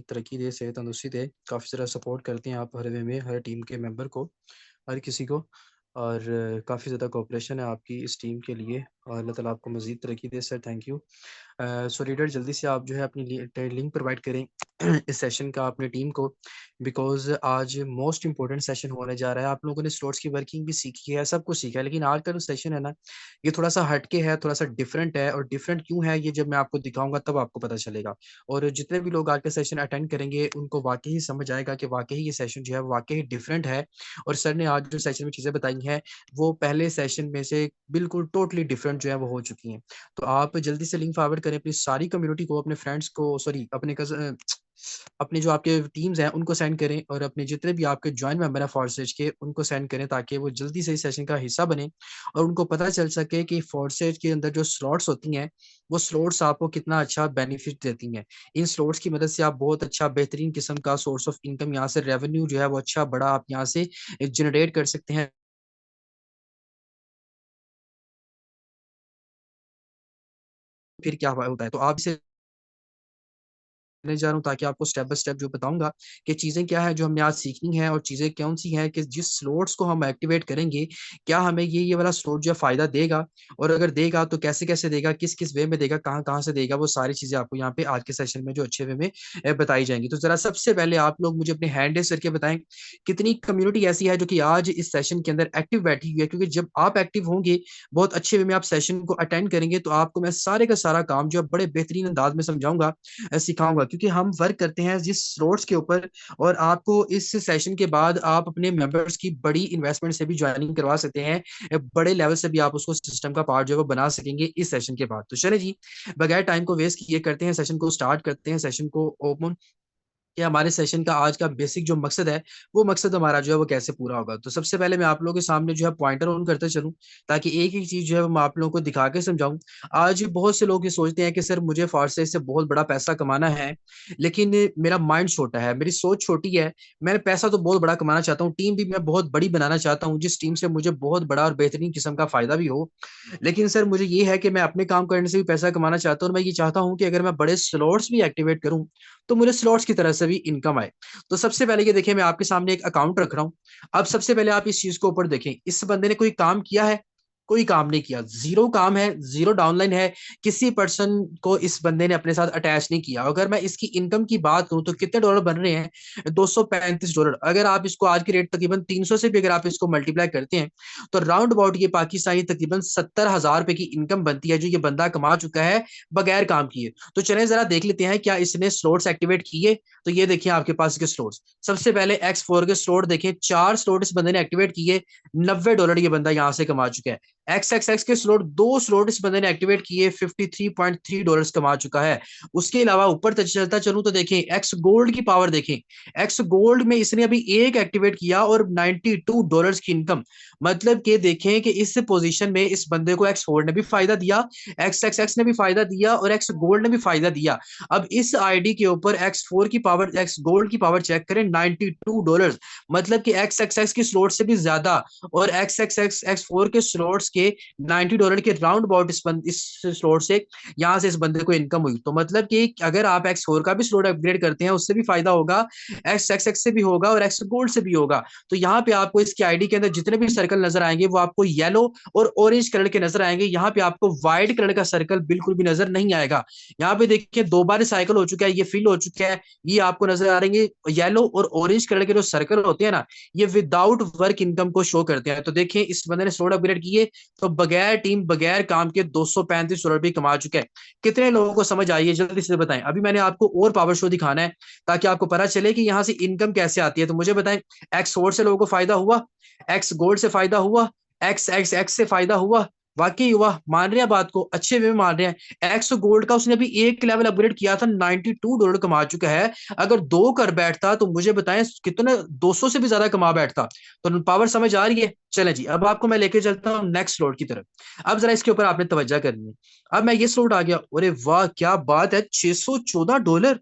तरक्की दे, सेहत तंदुरुस्ती दे। काफ़ी ज़्यादा सपोर्ट करते हैं आप हर वे में, हर टीम के मेंबर को, हर किसी को और काफ़ी ज़्यादा कोऑपरेशन है आपकी इस टीम के लिए और अल्लाह ताला आपको मज़ीद तरक्की दे sir, thank you. So leader जल्दी से आप जो है अपनी लिंक प्रोवाइड करें इस सेशन का अपनी टीम को बिकॉज़ आज मोस्ट इम्पोर्टेंट सेशन होने जा रहा है। आप लोगों ने स्लॉट्स की वर्किंग भी सीखी है, सब कुछ सीखा है, लेकिन आज का जो सेशन है ना, ये थोड़ा-सा हट के है, थोड़ा-सा डिफरेंट है और डिफरेंट क्यों है, ये जब मैं आपको दिखाऊँगा तब आपको पता चलेगा। और जितने भी लोग आज का सेशन अटेंड करेंगे, उनको वाक़ई ही समझ आएगा कि वाक़ई ये सेशन जो है, वाक़ई ही डिफरेंट है और सर ने आज जो सेशन में चीज़ें बताई हैं, वो पहले सेशन में से बिल्कुल टोटली डिफरेंट जो है, वो हो चुकी हैं। तो आप जल्दी से लिंक फॉरवर्ड करें अपनी सारी कम्युनिटी को, अपने फ्रेंड्स को सॉरी अपने जो आपके टीम्स हैं, उनको सेंड करें और अपने जितने भी आपके जॉइंट मेंबर हैं फॉरसेज के, उनको सेंड करें ताकि वो जल्दी से इस सेशन का हिस्सा बनें और उनको पता चल सके कि फॉरसेज के अंदर जो स्लॉट्स होती हैं, वो स्लॉट्स आपको कितना अच्छा बेनिफिट देती हैं। इन स्लॉट्स की मदद से आप बहुत अच्छा बेहतरीन किस्म का सोर्स ऑफ इनकम यहाँ से रेवेन्यू जो है, वो अच्छा बड़ा आप यहाँ से जनरेट कर सकते हैं। फिर क्या हुआ होता है, तो आप इसे करने जा रहा हूँ ताकि आपको स्टेप बाय स्टेप जो बताऊँगा कि चीज़ें क्या हैं जो हमने आज सीखनी है और चीज़ें कौन-सी हैं कि जिस स्लॉट्स को हम एक्टिवेट करेंगे, क्या हमें ये वाला स्लॉट जो है फ़ायदा देगा और अगर देगा तो कैसे-कैसे देगा, किस-किस वे में देगा, कहाँ-कहाँ से देगा, वो सारी चीज़ें आपको यहाँ पे आज के सेशन में जो अच्छे वे में बताई जाएँगी। तो ज़रा सबसे पहले आप लोग मुझे अपने हैंड रेज़ करके बताएँ, कितनी कम्युनिटी ऐसी है जो कि आज इस सेशन के अंदर एक्टिव बैठी हुई है? क्योंकि जब आप एक्टिव होंगे, बहुत अच्छे वे में आप सेशन को अटेंड करेंगे, तो आपको मैं सारे का सारा काम जो है बड़े बेहतरीन अंदाज़ में समझाऊँगा सिखाऊँगा क्योंकि हम वर्क करते हैं जिस स्लॉट्स के ऊपर और आपको इस सेशन के बाद आप अपने मेंबर्स की बड़ी इन्वेस्टमेंट से भी जॉइनिंग करवा सकते हैं। बड़े लेवल से भी आप उसको सिस्टम का पार्ट जो है वो बना सकेंगे इस सेशन के बाद। तो चलें जी, बगैर टाइम को वेस्ट किए करते हैं सेशन को स्टार्ट करते हैं सेशन को ओपन कि हमारे सेशन का आज का बेसिक जो मकसद है, वो मकसद हमारा जो है वो कैसे पूरा होगा। तो सबसे पहले मैं आप लोगों के सामने जो है पॉइंटर ऑन करते चलूँ, ताकि एक-एक चीज़ जो है वो मैं आप लोगों को दिखा के समझाऊँ। आज बहुत से लोग ये सोचते हैं कि सर मुझे फ़ॉरेक्स से बहुत बड़ा पैसा कमाना है, लेकिन मेरा माइंड छोटा है, मेरी सोच छोटी है। मैं पैसा तो बहुत बड़ा कमाना चाहता हूँ, टीम भी मैं बहुत बड़ी बनाना चाहता हूँ, जिस टीम से मुझे बहुत बड़ा और बेहतरीन किस्म का फ़ायदा भी हो। लेकिन सर मुझे ये है कि मैं अपने काम करने से भी पैसा कमाना चाहता हूँ और मैं ये चाहता हूँ कि अगर मैं बड़े स्लॉट्स भी एक्टिवेट करूँ, तो मुझे स्लॉट्स की तरह से भी इनकम आए। तो सबसे पहले ये देखिए मैं आपके सामने एक अकाउंट रख रहा हूँ। अब सबसे पहले आप इस चीज़ को ऊपर देखें, इस बंदे ने कोई काम किया है? कोई काम नहीं किया, ज़ीरो काम है, ज़ीरो डाउनलाइन है, किसी पर्सन को इस बंदे ने अपने साथ अटैच नहीं किया। अगर मैं इसकी इनकम की बात करूँ तो कितने डॉलर बन रहे हैं? $235। अगर आप इसको आज की रेट तकरीबन 300 से भी अगर आप इसको मल्टीप्लाई करते हैं, तो राउंड अबाउट ये पाकिस्तानी तकरीबन ₹70,000 की इनकम बनती है, जो ये बंदा कमा चुका है बगैर काम किए। तो चलें ज़रा देख लेते हैं क्या इसने स्लॉट्स एक्टिवेट किए? तो ये देखिए आपके पास के स्लॉट्स। सबसे पहले X4 के स्लॉट देखें, 4 स्लॉट इस बंदे ने एक्टिवेट किए, $90 ये बंदा यहाँ से कमा चुका है। XXX के स्लॉट 2 स्लॉट इस बंदे ने एक्टिवेट किए, $53.3 कमा चुका है। उसके अलावा ऊपर चलता चलूँ तो देखें, X गोल्ड की पावर देखें। X गोल्ड में इसने अभी एक एक्टिवेट किया और $92 की इनकम। मतलब कि देखें कि इस पोजीशन में इस बंदे को X4 ने भी फायदा दिया, XXX ने भी फायदा दिया और X गोल्ड ने भी फायदा दिया। अब इस आईडी के ऊपर X4 की पावर, X गोल्ड की पावर चेक करें, $92, मतलब कि XXX की स्लॉट से भी ज्यादा और XXX X4 के स्लॉट्स के $90 के राउंड अबाउट इस स्लॉट से यहाँ से इस बंदे को इनकम हुई। तो मतलब कि अगर आप X4 का भी स्लॉट अपग्रेड करते हैं, उससे भी फायदा होगा, XXX से भी होगा और X गोल्ड से भी होगा। तो यहाँ पे आपको इसकी आईडी के अंदर जितने भी सर्कल नजर आएंगे वो आपको येलो और ऑरेंज कलर के नजर आएंगे। यहाँ पे आपको व्हाइट कलर का सर्कल बिल्कुल भी नजर नहीं आएगा। यहाँ पे देखिए 2 बार साइकिल हो चुका है, ये फिल हो चुका है, ये आपको नजर आ रहे हैं येलो और ऑरेंज कलर के जो सर्कल होते हैं ना, ये विदाउट वर्क इनकम को शो करते हैं। तो देखिए इस बंदे ने स्लॉट अपग्रेड किए तो बगैर टीम बगैर काम के $235 भी कमा चुके हैं। कितने लोगों को समझ आई है जल्दी से बताएं। अभी मैंने आपको और पावर शो दिखाना है ताकि आपको पता चले कि यहाँ से इनकम कैसे आती है। तो मुझे बताएं, एक्स सोर्स से लोगों को फायदा हुआ, एक्स गोल्ड से फायदा हुआ, एक्स एक्स एक्स से फायदा हुआ, वाकई हुआ। मान रहे हैं बात को, अच्छे वे में मान रहे हैं। एक्स गोल्ड का उसने अभी एक लेवल अपग्रेड किया था, $92 कमा चुका है। अगर 2 कर बैठता तो मुझे बताएं कितने 200 से भी ज्यादा कमा बैठता। तो पावर समझ आ रही है? चले जी, अब आपको मैं लेके चलता हूँ नेक्स्ट स्लॉट की तरफ। अब जरा इसके ऊपर आपने तवज्जो करनी है। अब मैं ये स्लॉट आ गया, अरे वाह क्या बात है, $614।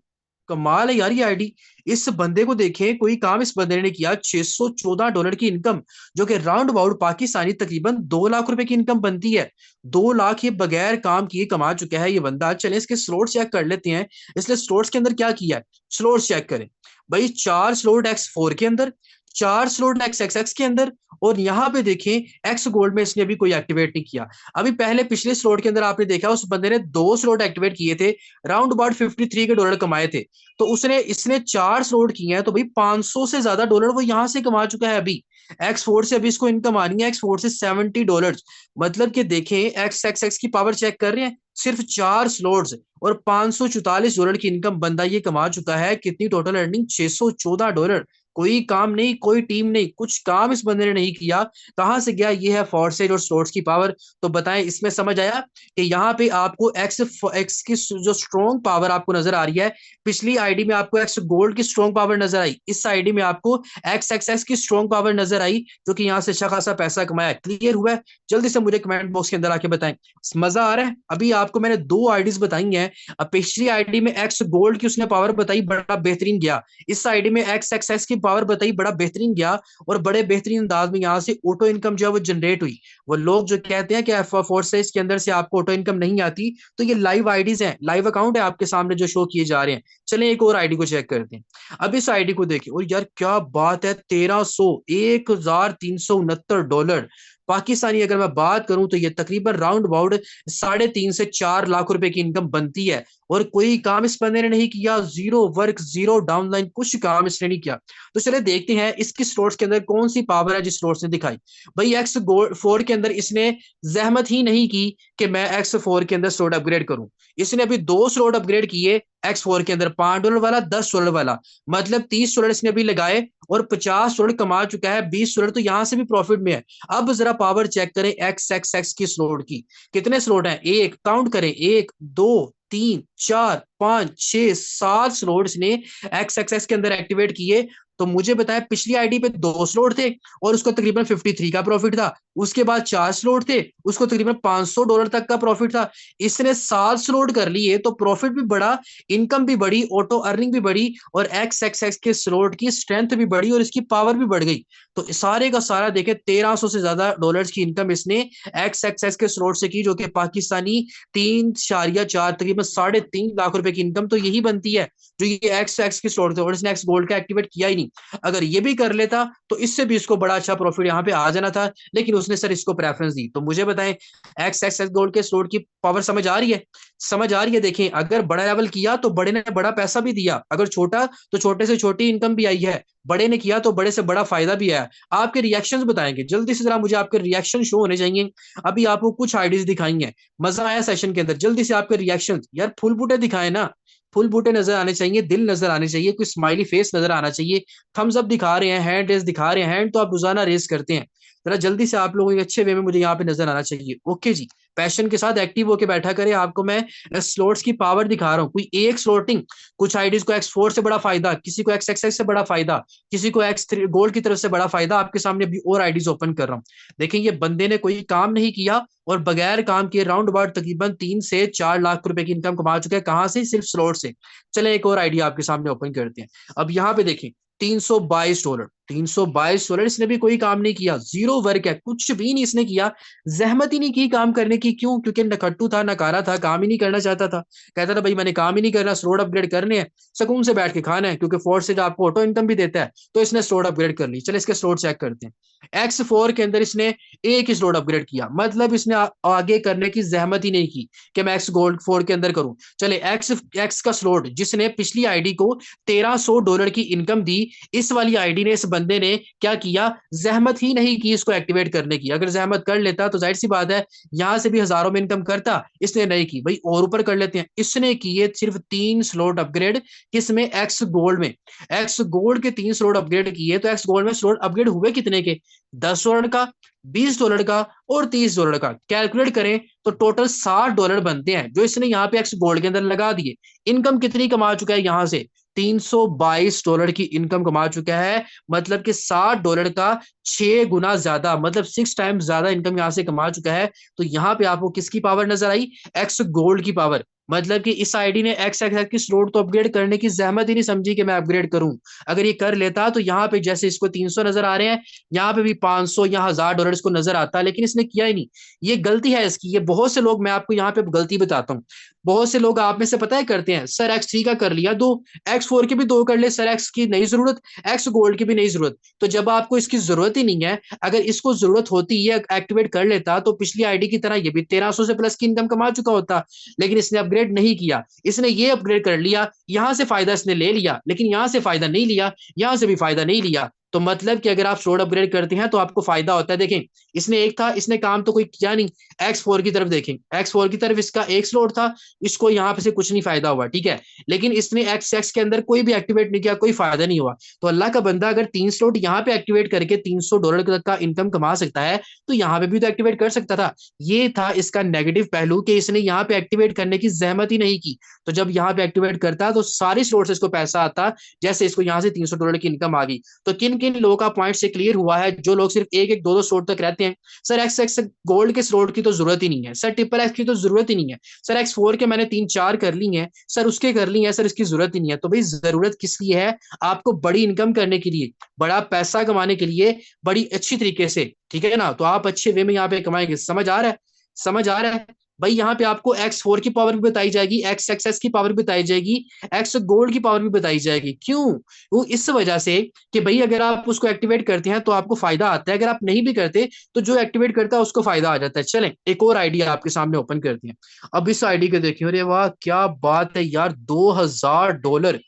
कमाल है यार ये आईडी। इस बंदे को देखें, कोई काम इस बंदे ने किया, $614 की इनकम, जो कि राउंड अबाउट पाकिस्तानी तकरीबन 2 लाख रुपए की इनकम बनती है। 2 लाख ये बगैर काम किए कमा चुका है ये बंदा। चले इसके स्लोट चेक कर लेते हैं, इसने स्लोट्स के अंदर क्या किया है, स्लोट चेक करें भाई। 4 स्लोट X4 के अंदर, 4 स्लोट XXX के अंदर, और यहाँ पे देखें एक्स गोल्ड में इसने अभी कोई एक्टिवेट नहीं किया। अभी पहले पिछले स्लॉट के अंदर आपने देखा उस बंदे ने 2 स्लॉट एक्टिवेट किए थे, राउंड अबाउट $53 कमाए थे। तो उसने इसने 4 स्लॉट किए हैं, तो भाई 500 से ज्यादा डॉलर वो यहां से कमा चुका है अभी। X4 से अभी इसको इनकम आनी है, X4 से $70। मतलब कि देखें, XXX की पावर चेक कर रहे हैं, सिर्फ 4 स्लॉट्स और $544 की इनकम बंदा ये कमा चुका है। कितनी टोटल अर्निंग, $614। कोई काम नहीं, कोई टीम नहीं, कुछ काम इस बंदे ने नहीं किया। कहां से गया, ये है फॉर्सेज और स्लोट्स की पावर। तो बताएं, इसमें समझ आया कि यहाँ पे आपको एक्स एक्स की जो स्ट्रॉन्ग पावर आपको नजर आ रही है, पिछली आईडी में आपको एक्स गोल्ड की स्ट्रॉन्ग पावर नजर आई, इस आईडी में आपको एक्स एक्स एक्स की स्ट्रॉन्ग पावर नजर आई, जो कि यहाँ से अच्छा खासा पैसा कमाया। क्लियर हुआ है? जल्दी से मुझे कमेंट बॉक्स के अंदर आके बताएं, मजा आ रहा है? अभी आपको मैंने 2 आईडीज बताई हैं। अब पिछली आईडी में एक्स गोल्ड की उसने पावर बताई, बड़ा बेहतरीन गया। इस आईडी में एक्स एक्स एक्स की पावर बताई, बड़ा बेहतरीन गया, और बड़े बेहतरीन अंदाज में यहाँ से ऑटो इनकम जो है वो जनरेट हुई। वो लोग जो कहते हैं कि फोर्सेस के अंदर से आपको ऑटो इनकम नहीं आती, तो ये लाइव आईडीज हैं, लाइव अकाउंट है आपके सामने जो शो किए जा रहे हैं। चलें एक और आईडी को चेक करते हैं। अब इस आईडी को देखें, और यार क्या बात है, 1300 $1369 पाकिस्तानी अगर मैं बात करूं तो ये तकरीबन राउंड अबाउट 3.5 से 4 लाख रुपए की इनकम बनती है। और कोई काम इस बंदे ने नहीं किया, जीरो वर्क, जीरो डाउनलाइन, कुछ काम इसने नहीं किया। तो चले देखते हैं इसकी स्लोट्स के अंदर कौन सी पावर है जिस स्लोट्स ने दिखाई। भाई X4 के अंदर इसने जहमत ही नहीं की कि मैं X4 के अंदर स्लोट अपग्रेड करूं। इसने अभी 2 स्लोट अपग्रेड किए X4 के अंदर, $5 वाला, $10 वाला, मतलब $30 इसने अभी लगाए और $50 कमा चुका है। $20 तो यहां से भी प्रॉफिट में है। अब जरा पावर चेक करें XXX की स्लोट की, कितने स्लोट हैं, एक काउंट करें, 1 2 3 4 5 6 7 स्लोट ने XXX के अंदर एक्टिवेट किए। तो मुझे बताया, पिछली आईडी पे 2 स्लोट थे और उसको तकरीबन 53 का प्रॉफिट था। उसके बाद 4 स्लोट थे, उसको तकरीबन $500 तक का प्रॉफिट था। इसने 7 स्लोट कर लिए, तो प्रॉफिट भी बढ़ा, इनकम भी बढ़ी, ऑटो अर्निंग भी बढ़ी, और XXX के स्लोट की स्ट्रेंथ भी बढ़ी और इसकी पावर भी बढ़ गई। तो सारे का सारा देखे, 1300 से ज्यादा डॉलर्स की इनकम इसने XXX के स्लोट से की, जो कि पाकिस्तानी 3.4, तकरीबन 3.5 लाख रुपए की इनकम तो यही बनती है जो ये XXX की स्लोट थे, और इसने एक्स गोल्ड का एक्टिवेट किया ही नहीं। अगर ये भी कर लेता तो इससे भी इसको बड़ा अच्छा प्रॉफिट यहाँ पे आ जाना था, लेकिन उसने सर इसको प्रेफरेंस दी। तो मुझे बताएं, XXX गोल्ड के स्लोट की पावर समझ आ रही है? समझ आ रही है? देखें, अगर बड़ा लेवल किया तो बड़े ने बड़ा पैसा भी दिया, अगर छोटा तो छोटे से छोटी इनकम भी आई है, बड़े ने किया तो बड़े से बड़ा फायदा भी आया। आपके रिएक्शंस बताएंगे जल्दी से, जरा मुझे आपके रिएक्शन शो होने चाहिए। अभी आपको कुछ आईडीज दिखाई हैं, मजा आया सेशन के अंदर, जल्दी से आपके रिएक्शन, यार फुल बूटे दिखाए ना, फुल बूटे नजर आने चाहिए, दिल नजर आने चाहिए, कोई स्माइली फेस नजर आना चाहिए। थम्स अप दिखा रहे हैं, हैंड रेस दिखा रहे हैं, हैंड तो आप रोजाना रेस करते हैं, जरा जल्दी से आप लोगों के अच्छे वे में मुझे यहाँ पे नजर आना चाहिए। ओके जी, पैशन के साथ एक्टिव होके बैठा करें। आपको मैं स्लोट्स की पावर दिखा रहा हूँ, कोई एक स्लोटिंग, कुछ आईडीज को X4 से बड़ा फायदा, किसी को XXX से बड़ा फायदा, किसी को X3 गोल्ड की तरफ से बड़ा फायदा। आपके सामने अभी और आईडीज ओपन कर रहा हूँ। देखें, ये बंदे ने कोई काम नहीं किया और बगैर काम किए राउंड अबाउट तकरीबन 3 से 4 लाख रुपए की इनकम कमा चुका है। कहां से? सिर्फ स्लोट से। चले एक और आइडिया आपके सामने ओपन करते हैं। अब यहाँ पे देखें, $322, $322 इसने भी कोई काम नहीं किया, जीरो वर्क है, कुछ भी नहीं इसने किया, जहमत ही नहीं की काम करने की। क्यों? क्योंकि नकट्टू था, नकारा था, काम ही नहीं करना चाहता था। कहता था भाई मैंने काम ही नहीं करना, स्लोट अपग्रेड करने हैं, सुकून से बैठ के खाना है, क्योंकि फोर्स से आपको ऑटो इनकम भी देता है। तो इसने स्लोट अपग्रेड कर ली। चले इसके स्लोट चेक करते हैं। X4 के अंदर इसने एक ही स्लोट अपग्रेड किया, मतलब इसने आगे करने की जहमत ही नहीं की कि मैं X गोल्ड 4 के अंदर करूं। चले एक्स का स्लोट जिसने पिछली आईडी को $1300 की इनकम दी, इस वाली आईडी ने, इस बंदे ने क्या किया, जहमत ही नहीं की इसको एक्टिवेट करने की। अगर जहमत कर लेता तो जाहिर सी बात है यहां से भी हजारों में इनकम करता, इसने नहीं की। भाई और ऊपर कर लेते हैं, इसने किए सिर्फ 3 स्लोट अपग्रेड, किसमें? एक्स गोल्ड में। एक्स गोल्ड के 3 स्लोट अपग्रेड किए, तो एक्स गोल्ड में स्लोट अपग्रेड हुए कितने के? $10 का, $20 का और $30 का। कैलकुलेट करें तो टोटल $60 बनते हैं, जो इसने यहाँ पे एक्स गोल्ड के अंदर लगा दिए। इनकम कितनी कमा चुका है यहां से? $322 की इनकम कमा चुका है, मतलब कि $60 का 6 गुना ज्यादा, मतलब 6 टाइम्स ज्यादा इनकम यहां से कमा चुका है। तो यहाँ पे आपको किसकी पावर नजर आई? एक्स गोल्ड की पावर। मतलब कि इस आईडी ने एक्स एक्स की स्लोट तो अपग्रेड करने की जहमत ही नहीं समझी कि मैं अपग्रेड करूं। अगर ये कर लेता तो यहाँ पे जैसे इसको 300 नजर आ रहे हैं, यहाँ पे भी 500 या $1000 इसको नजर आता, लेकिन इसने किया ही नहीं। ये गलती है इसकी। ये बहुत से लोग, मैं आपको यहाँ पे गलती बताता हूँ, बहुत से लोग आप में से पता है करते हैं, सर X3 का कर लिया दो, X4 के भी दो कर ले, सर एक्स की नहीं जरूरत, एक्स गोल्ड की भी नहीं जरूरत। तो जब आपको इसकी जरूरत ही नहीं है, अगर इसको जरूरत होती है एक्टिवेट कर लेता तो पिछली आईडी की तरह ये भी 1300 से प्लस की इनकम कमा चुका होता। लेकिन इसने अपग्रेड नहीं किया, इसने ये अपग्रेड कर लिया, यहां से फायदा इसने ले लिया, लेकिन यहां से फायदा नहीं लिया, यहां से भी फायदा नहीं लिया। तो मतलब कि अगर आप स्लोट अपग्रेड करते हैं तो आपको फायदा होता है। देखें, इसने एक था, इसने काम तो कोई किया नहीं। X4 की तरफ देखें, X4 की तरफ इसका एक स्लोट था, इसको यहाँ पे से कुछ नहीं फायदा हुआ, ठीक है। लेकिन इसने XX के अंदर कोई भी एक्टिवेट नहीं किया, कोई फायदा नहीं हुआ। तो अल्लाह का बंदा अगर 3 स्लोट यहाँ पे एक्टिवेट करके $300 तक का इनकम कमा सकता है, तो यहाँ पे भी तो एक्टिवेट कर सकता था। ये था इसका नेगेटिव पहलू कि इसने यहाँ पे एक्टिवेट करने की जहमत ही नहीं की। तो जब यहाँ पे एक्टिवेट करता तो सारी स्लोट से इसको पैसा आता, जैसे इसको यहाँ से $300 की इनकम आ गई। तो किन किन लोगों का पॉइंट से क्लियर हुआ है, जो लोग सिर्फ एक एक दो दो स्लोट तक रहते हैं, सर एक्स एक्स गोल्ड के स्लोट की तो जरूरत ही नहीं है, सर ट्रिपल एक्स की तो जरूरत ही नहीं है, सर X4 के मैंने 3 4 कर ली हैं, सर उसके कर ली हैं, सर इसकी जरूरत ही नहीं है। तो भाई जरूरत किस लिए है? आपको बड़ी इनकम करने के लिए, बड़ा पैसा कमाने के लिए, बड़ी अच्छी तरीके से, ठीक है ना। तो आप अच्छे वे में यहाँ पे कमाएंगे, समझ आ रहा है? समझ आ रहा है भाई? यहाँ पे आपको X4 की पावर भी बताई जाएगी, XXS की पावर भी बताई जाएगी, एक्स गोल्ड की पावर भी बताई जाएगी। क्यों? वो इस वजह से कि भाई अगर आप उसको एक्टिवेट करते हैं तो आपको फायदा आता है, अगर आप नहीं भी करते तो जो एक्टिवेट करता है उसको फायदा आ जाता है। चलें एक और आइडिया आपके सामने ओपन करते हैं। अब इस आईडी को देखिए, अरे वाह क्या बात है यार, $2000,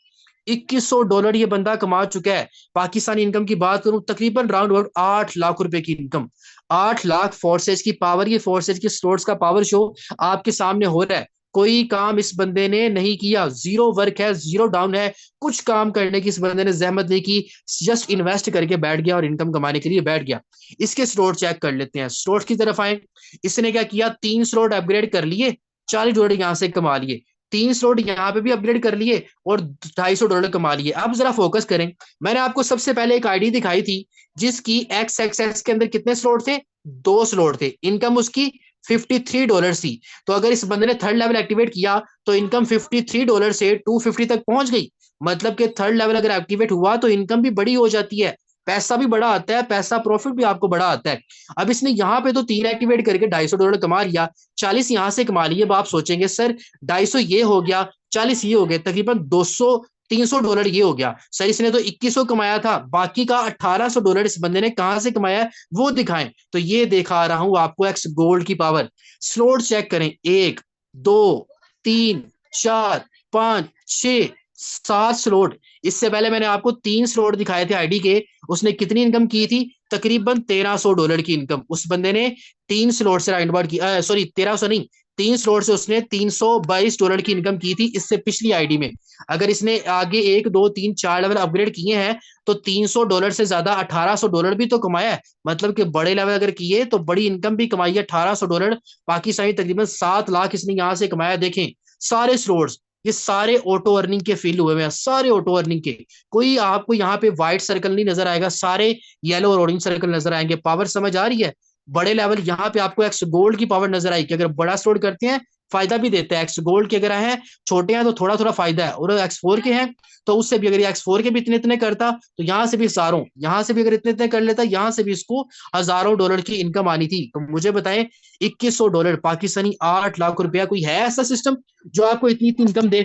$2100 ये बंदा कमा चुका है। पाकिस्तानी इनकम की बात करूं, तकरीबन राउंड अबाउट 8 लाख रुपए की इनकम, 8 लाख फोर्सेज की पावर। ये फोर्सेज की स्लोट्स का पावर शो आपके सामने हो रहा है। कोई काम इस बंदे ने नहीं किया, जीरो वर्क है, जीरो डाउन है, कुछ काम करने की इस बंदे ने जहमत नहीं की, जस्ट इन्वेस्ट करके बैठ गया और इनकम कमाने के लिए बैठ गया। इसके स्लोट चेक कर लेते हैं, स्लोट की तरफ आए। इसने क्या किया, 3 स्लोट अपग्रेड कर लिए, $40 यहां से कमा लिए, 3 स्लोट यहाँ पे भी अपग्रेड कर लिए और $250 कमा लिए। अब जरा फोकस करें, मैंने आपको सबसे पहले एक आईडी दिखाई थी जिसकी XXX के अंदर कितने स्लोट थे? 2 स्लोट थे, इनकम उसकी $53 थी। तो अगर इस बंदे ने थर्ड लेवल एक्टिवेट किया तो इनकम $53 से 250 तक पहुंच गई। मतलब कि थर्ड लेवल अगर एक्टिवेट हुआ तो इनकम भी बड़ी हो जाती है, पैसा भी बड़ा आता है, पैसा प्रॉफिट भी आपको बड़ा आता है। अब इसने यहाँ पे तो 3 एक्टिवेट करके $250 कमा लिया, 40 यहां से कमा लिए। अब आप सोचेंगे सर 250 ये हो गया, 40 ये हो गए, तकरीबन 200 $300 ये हो गया। सर इसने तो 2100 कमाया था, बाकी का $1800 इस बंदे ने कहां से कमाया है वो दिखाएं। तो ये दिखा रहा हूं आपको एक्स गोल्ड की पावर। स्लोट चेक करें, 1 2 3 4 5 6 7 स्लोट। इससे पहले मैंने आपको 3 स्लोट दिखाए थे आईडी के, उसने कितनी इनकम की थी? तकरीबन $1300 की इनकम उस बंदे ने 3 स्लोट से राउंड अबाउट की, सॉरी 1300 नहीं, 3 स्लोट से उसने $322 की इनकम की थी इससे पिछली आईडी में। अगर इसने आगे 1 2 3 4 लेवल अपग्रेड किए हैं तो $300 से ज्यादा $1800 भी तो कमाया है। मतलब कि बड़े लेवल अगर किए तो बड़ी इनकम भी कमाई है, $1800। पाकिस्तानी तकरीबन 7 लाख इसने यहां से कमाया। देखें सारे स्लोट्स, ये सारे ऑटो अर्निंग के फील हुए हैं, सारे ऑटो अर्निंग के। कोई आपको यहाँ पे व्हाइट सर्कल नहीं नजर आएगा, सारे येलो और ऑरेंज सर्कल नजर आएंगे। पावर समझ आ रही है? बड़े लेवल यहाँ पे आपको एक्स गोल्ड की पावर नजर आएगी, अगर बड़ा स्लोट करते हैं फायदा भी देता है। एक्स गोल्ड के अगर है छोटे हैं तो थोड़ा थोड़ा फायदा है, और X4 के हैं तो उससे भी, अगर X4 के भी इतने इतने करता तो यहाँ से भी सारों, यहाँ से भी अगर इतने इतने कर लेता, यहाँ से भी इसको हजारों डॉलर की इनकम आनी थी। तो मुझे बताएं, $2100 पाकिस्तानी 8 लाख रुपया, कोई है ऐसा सिस्टम जो आपको इतनी इतनी इनकम दे?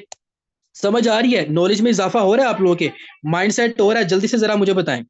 समझ आ रही है? नॉलेज में इजाफा हो रहा है आप लोगों के? माइंडसेट हो रहा है? जल्दी से जरा मुझे बताएं,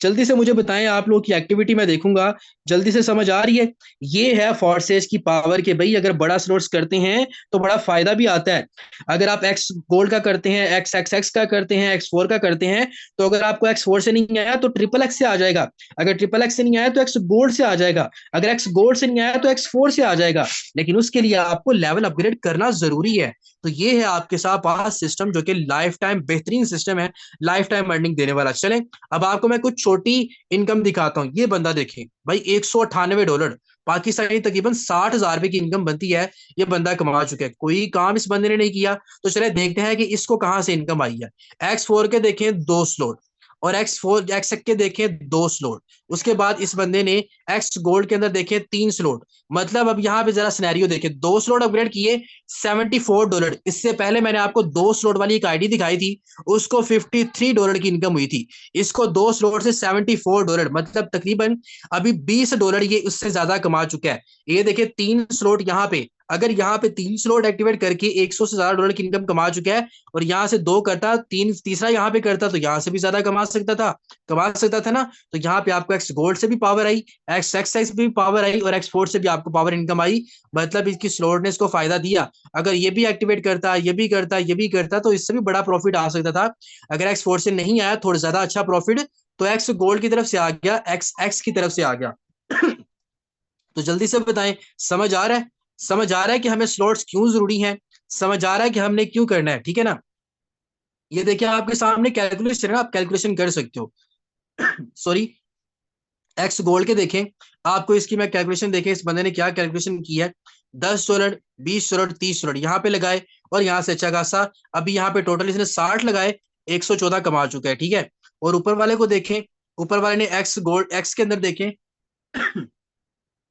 जल्दी से मुझे बताएं, आप लोगों की एक्टिविटी मैं देखूंगा, जल्दी से समझ आ रही है? ये है फोर्सेज की पावर के भाई अगर बड़ा स्लोट्स करते हैं तो बड़ा फायदा भी आता है। अगर आप एक्स गोल्ड का करते हैं, एक्स एक्स एक्स का करते हैं, X4 का करते हैं, तो अगर आपको X4 से नहीं आया तो ट्रिपल एक्स से आ जाएगा, अगर ट्रिपल एक्स से नहीं आया तो एक्स गोल्ड से आ जाएगा, अगर एक्स गोल्ड से नहीं आया तो X4 से आ जाएगा। लेकिन उसके लिए आपको लेवल अपग्रेड करना जरूरी है। तो ये है आपके साथ पास सिस्टम जो कि लाइफ टाइम बेहतरीन सिस्टम है, लाइफ टाइम अर्निंग देने वाला। चलें अब आपको मैं कुछ छोटी इनकम दिखाता हूं। ये बंदा देखें भाई, $198 पाकिस्तानी तकरीबन 60,000 रुपए की इनकम बनती है, ये बंदा कमा चुका है। कोई काम इस बंदे ने नहीं किया। तो चले देखते हैं कि इसको कहां से इनकम आई है। X4 के देखें 2 स्लोट और X4 X के देखें 2 स्लॉट, उसके बाद इस बंदे ने X गोल्ड के अंदर देखे 3 स्लॉट। मतलब अब यहाँ पे जरा सिनेरियो देखे, 2 स्लॉट अपग्रेड किए $74। इससे पहले मैंने आपको 2 स्लॉट वाली एक आईडी दिखाई थी, उसको $53 की इनकम हुई थी। इसको 2 स्लॉट से $74, मतलब तकरीबन अभी $20 ये उससे ज्यादा कमा चुका है। ये देखिए 3 स्लॉट यहाँ पे, अगर यहाँ पे 3 स्लॉट एक्टिवेट करके 100 से ज्यादा डॉलर की इनकम कमा चुका है, और यहाँ से 2 करता, तीसरा यहाँ पे करता, तो यहाँ से भी ज्यादा कमा सकता था ना। तो यहाँ पे आपको एक्स गोल्ड से भी पावर आई, एक्स भी पावर आई, और एक्स4 से भी आपको पावर इनकम आई। मतलब इसकी स्लोटनेस को फायदा दिया। अगर ये भी एक्टिवेट करता, ये भी करता तो इससे भी बड़ा प्रॉफिट आ सकता था। अगर एक्स4 से नहीं आया, थोड़ा ज्यादा अच्छा प्रॉफिट, तो एक्स गोल्ड की तरफ से आ गया, एक्स की तरफ से आ गया। तो जल्दी से बताएं, समझ आ रहा है? समझ आ रहा है कि हमें स्लॉट्स क्यों जरूरी हैं? समझ आ रहा है कि हमने क्यों करना है? ठीक है ना। ये देखिए आपके सामने कैलकुलेशन है, आप कैलकुलेशन कर सकते हो। सॉरी, एक्स गोल्ड के देखें, आपको इसकी मैं कैलकुलेशन देखें, इस बंदे ने क्या कैलकुलेशन की है। $10, $20, $30 यहाँ पे लगाए, और यहाँ से अच्छा खासा अभी यहाँ पे टोटल इसने 60 लगाए, 114 कमा चुका है। ठीक है। और ऊपर वाले को देखें, ऊपर वाले ने एक्स गोल्ड एक्स के अंदर देखें,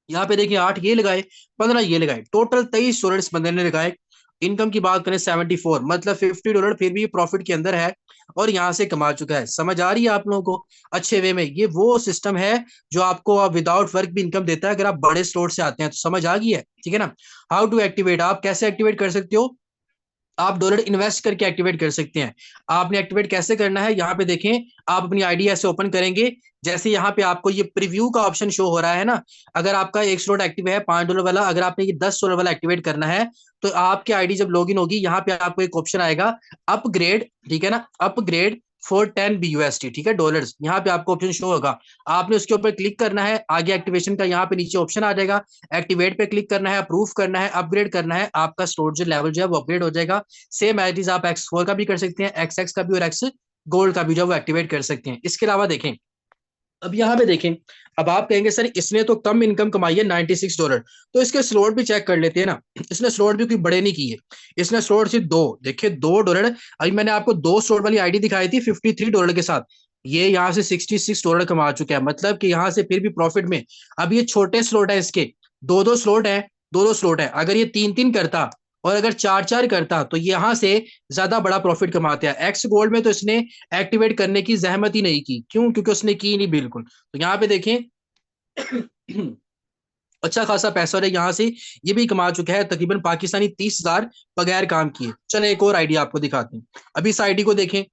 यहाँ पे देखिए 8 ये लगाए, 15 ये लगाए, टोटल $23 इस बंदे ने लगाए। इनकम की बात करें 74, मतलब $50 फिर भी प्रॉफिट के अंदर है, और यहाँ से कमा चुका है। समझ आ रही है आप लोगों को अच्छे वे में? ये वो सिस्टम है जो आपको विदाउट वर्क भी इनकम देता है, अगर आप बड़े स्टोर से आते हैं तो। समझ आ गई है? ठीक है ना। हाउ टू एक्टिवेट, आप कैसे एक्टिवेट कर सकते हो? आप डॉलर इन्वेस्ट करके एक्टिवेट कर सकते हैं। आपने एक्टिवेट कैसे करना है, यहाँ पे देखें, आप अपनी आईडी ऐसे ओपन करेंगे, जैसे यहाँ पे आपको ये प्रीव्यू का ऑप्शन शो हो रहा है ना। अगर आपका एक स्लॉट एक्टिव है $5 वाला, अगर आपने ये $10 वाला एक्टिवेट करना है, तो आपकी आईडी जब लॉगिन होगी, यहाँ पे आपको एक ऑप्शन आएगा अपग्रेड, ठीक है ना, अपग्रेड फॉर 10 BUSD, ठीक है, डॉलर्स। यहाँ पे आपको ऑप्शन शो होगा, आपने उसके ऊपर क्लिक करना है। आगे एक्टिवेशन का यहाँ पे नीचे ऑप्शन आ जाएगा, एक्टिवेट पे क्लिक करना है, अप्रूव करना है, अपग्रेड करना है, आपका स्टोर जो लेवल जो है वो अपग्रेड हो जाएगा। सेम एज इज आप X4 का भी कर सकते हैं, XX का भी, और एक्स गोल्ड का भी जो वो एक्टिवेट कर सकते हैं। इसके अलावा देखें, अब यहाँ पे देखें, अब आप कहेंगे सर इसने तो कम इनकम कमाई है $96, तो इसके स्लॉट भी चेक कर लेते हैं ना। इसने स्लॉट भी कोई बड़े नहीं किए, इसने स्लॉट सिर्फ 2, देखिए $2। अभी मैंने आपको 2 स्लॉट वाली आईडी दिखाई थी $53 के साथ, ये यहाँ से $66 कमा चुका है। मतलब कि यहाँ से फिर भी प्रॉफिट में। अब ये छोटे स्लॉट है, इसके 2-2 स्लॉट है, 2-2 स्लॉट है। अगर ये 3-3 करता, और अगर 4-4 करता, तो यहाँ से ज्यादा बड़ा प्रॉफिट कमाते हैं। एक्स गोल्ड में तो इसने एक्टिवेट करने की जहमत ही नहीं की, क्यों? क्योंकि उसने की नहीं बिल्कुल। तो यहाँ पे देखें, अच्छा खासा पैसा और यहाँ से ये भी कमा चुका है तकरीबन पाकिस्तानी 30,000 बगैर काम किए। चलो एक और आईडी आपको दिखाते हैं। अभी इस आईडी को देखें,